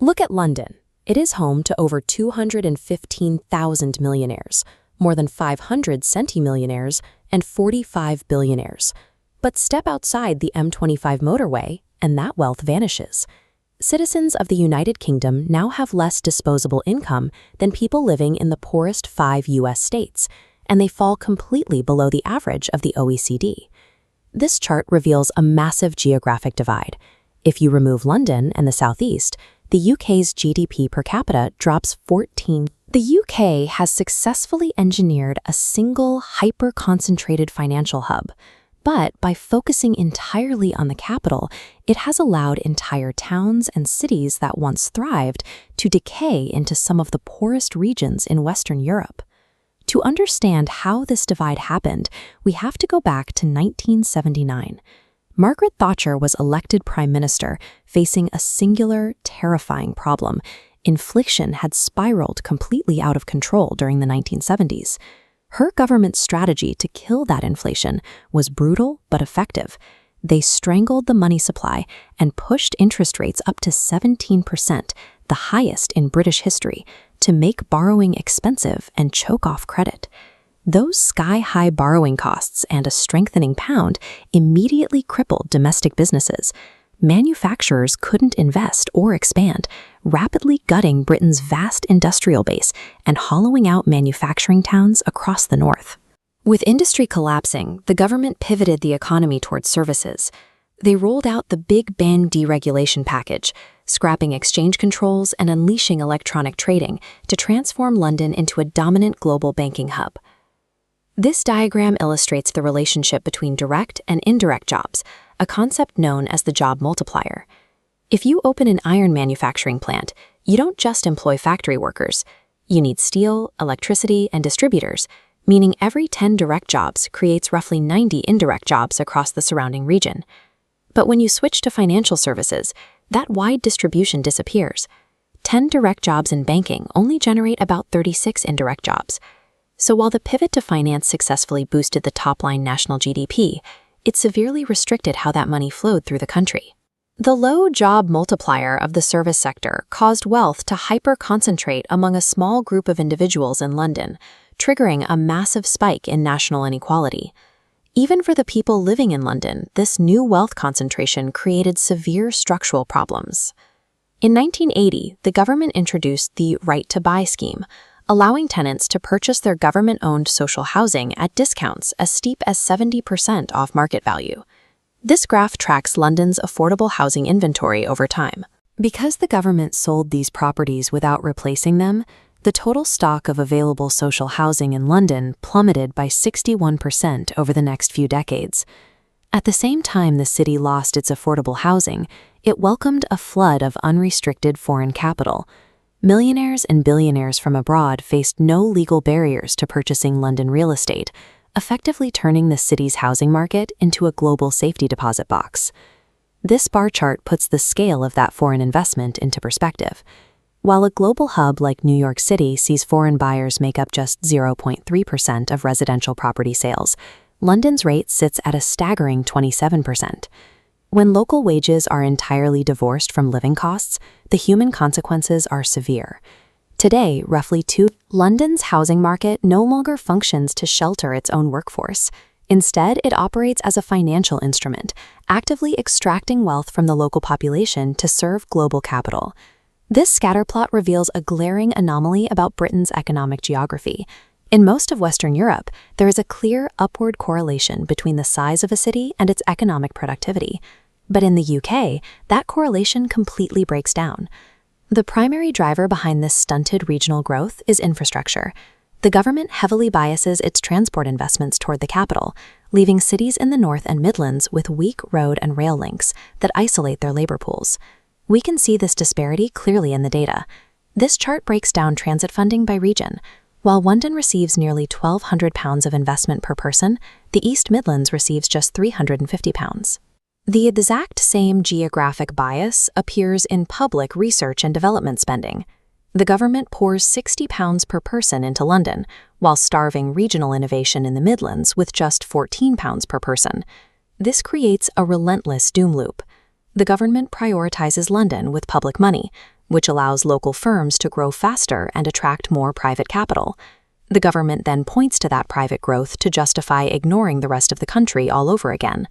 Look at London. It is home to over 215,000 millionaires, more than 500 centimillionaires, and 45 billionaires. But step outside the M25 motorway, and that wealth vanishes. Citizens of the United Kingdom now have less disposable income than people living in the poorest 5 U.S. states, and they fall completely below the average of the OECD. This chart reveals a massive geographic divide. If you remove London and the Southeast, the UK's GDP per capita drops 14. The UK has successfully engineered a single, hyper-concentrated financial hub. But by focusing entirely on the capital, it has allowed entire towns and cities that once thrived to decay into some of the poorest regions in Western Europe. To understand how this divide happened, we have to go back to 1979. Margaret Thatcher was elected prime minister, facing a singular, terrifying problem. Inflation had spiraled completely out of control during the 1970s. Her government's strategy to kill that inflation was brutal but effective. They strangled the money supply and pushed interest rates up to 17%, the highest in British history, to make borrowing expensive and choke off credit. Those sky-high borrowing costs and a strengthening pound immediately crippled domestic businesses. Manufacturers couldn't invest or expand, rapidly gutting Britain's vast industrial base and hollowing out manufacturing towns across the north. With industry collapsing, the government pivoted the economy towards services. They rolled out the Big Bang deregulation package, scrapping exchange controls and unleashing electronic trading to transform London into a dominant global banking hub. This diagram illustrates the relationship between direct and indirect jobs, a concept known as the job multiplier. If you open an iron manufacturing plant, you don't just employ factory workers. You need steel, electricity, and distributors, meaning every 10 direct jobs creates roughly 90 indirect jobs across the surrounding region. But when you switch to financial services, that wide distribution disappears. 10 direct jobs in banking only generate about 36 indirect jobs. So while the pivot to finance successfully boosted the top-line national GDP, it severely restricted how that money flowed through the country. The low job multiplier of the service sector caused wealth to hyper-concentrate among a small group of individuals in London, triggering a massive spike in national inequality. Even for the people living in London, this new wealth concentration created severe structural problems. In 1980, the government introduced the Right to Buy scheme, allowing tenants to purchase their government-owned social housing at discounts as steep as 70% off market value. This graph tracks London's affordable housing inventory over time. Because the government sold these properties without replacing them, the total stock of available social housing in London plummeted by 61% over the next few decades. At the same time the city lost its affordable housing, it welcomed a flood of unrestricted foreign capital. Millionaires and billionaires from abroad faced no legal barriers to purchasing London real estate, effectively turning the city's housing market into a global safety deposit box. This bar chart puts the scale of that foreign investment into perspective. While a global hub like New York City sees foreign buyers make up just 0.3% of residential property sales, London's rate sits at a staggering 27%. When local wages are entirely divorced from living costs, the human consequences are severe. Today, London's housing market no longer functions to shelter its own workforce. Instead, it operates as a financial instrument, actively extracting wealth from the local population to serve global capital. This scatterplot reveals a glaring anomaly about Britain's economic geography. In most of Western Europe, there is a clear upward correlation between the size of a city and its economic productivity. But in the UK, that correlation completely breaks down. The primary driver behind this stunted regional growth is infrastructure. The government heavily biases its transport investments toward the capital, leaving cities in the North and Midlands with weak road and rail links that isolate their labor pools. We can see this disparity clearly in the data. This chart breaks down transit funding by region. While London receives nearly £1,200 of investment per person, the East Midlands receives just £350. The exact same geographic bias appears in public research and development spending. The government pours £60 per person into London, while starving regional innovation in the Midlands with just £14 per person. This creates a relentless doom loop. The government prioritizes London with public money, which allows local firms to grow faster and attract more private capital. The government then points to that private growth to justify ignoring the rest of the country all over again.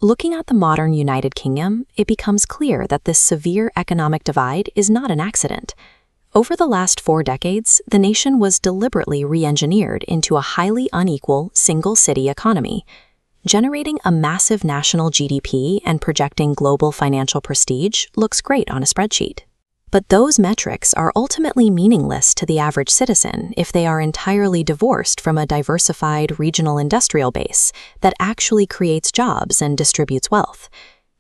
Looking at the modern United Kingdom, it becomes clear that this severe economic divide is not an accident. Over the last 4 decades, the nation was deliberately re-engineered into a highly unequal, single-city economy. Generating a massive national GDP and projecting global financial prestige looks great on a spreadsheet. But those metrics are ultimately meaningless to the average citizen if they are entirely divorced from a diversified regional industrial base that actually creates jobs and distributes wealth.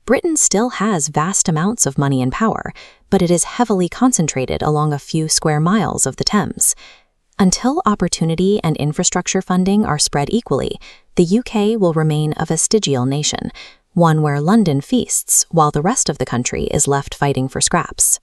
Britain still has vast amounts of money and power, but it is heavily concentrated along a few square miles of the Thames. Until opportunity and infrastructure funding are spread equally, the UK will remain a vestigial nation, one where London feasts while the rest of the country is left fighting for scraps.